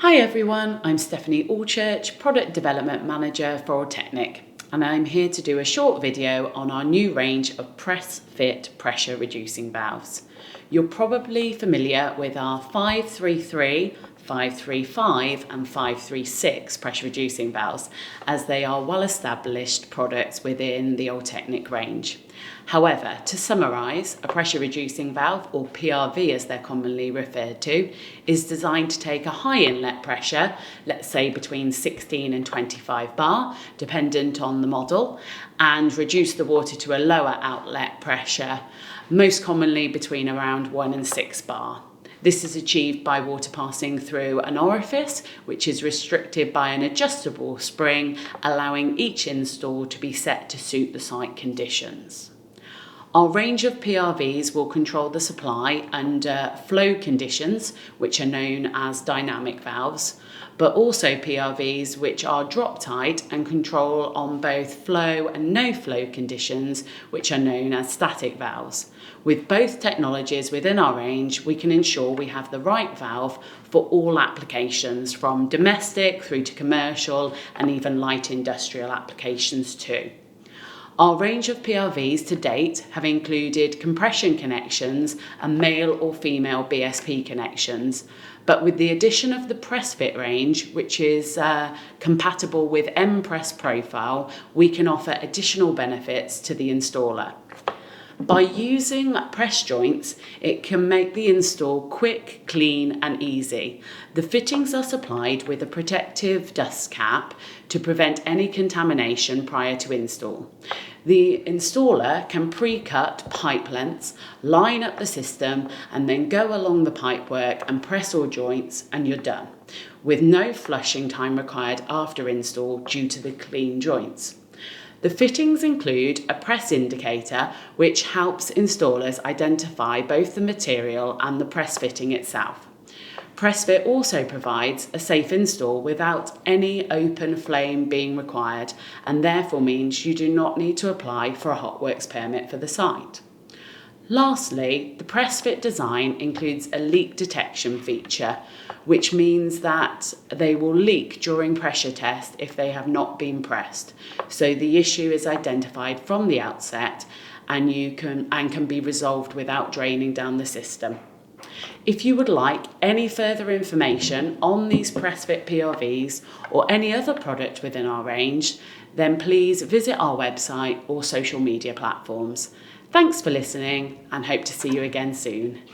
Hi everyone, I'm Stephanie Allchurch, Product Development Manager for Technic, and I'm here to do a short video on our new range of press-fit pressure reducing valves. You're probably familiar with our 533, 535 and 536 pressure reducing valves, as they are well-established products within the Technic range. However, to summarise, a pressure reducing valve, or PRV as they're commonly referred to, is designed to take a high inlet pressure, let's say between 16 and 25 bar, dependent on the model, and reduce the water to a lower outlet pressure, most commonly between around 1 and 6 bar. This is achieved by water passing through an orifice, which is restricted by an adjustable spring, allowing each install to be set to suit the site conditions. Our range of PRVs will control the supply under flow conditions, which are known as dynamic valves, but also PRVs which are drop tight and control on both flow and no flow conditions, which are known as static valves. With both technologies within our range, we can ensure we have the right valve for all applications, from domestic through to commercial and even light industrial applications too. Our range of PRVs to date have included compression connections and male or female BSP connections, but with the addition of the press fit range, which is compatible with M-Press profile, we can offer additional benefits to the installer. By using press joints, it can make the install quick, clean and easy. The fittings are supplied with a protective dust cap to prevent any contamination prior to install. The installer can pre-cut pipe lengths, line up the system and then go along the pipework and press all joints and you're done, with no flushing time required after install due to the clean joints. The fittings include a press indicator, which helps installers identify both the material and the press fitting itself. PressFit also provides a safe install without any open flame being required, and therefore means you do not need to apply for a hotworks permit for the site. Lastly, the PressFit design includes a leak detection feature, which means that they will leak during pressure test if they have not been pressed. So the issue is identified from the outset and can be resolved without draining down the system. If you would like any further information on these PressFit PRVs or any other product within our range, then please visit our website or social media platforms. Thanks for listening and hope to see you again soon.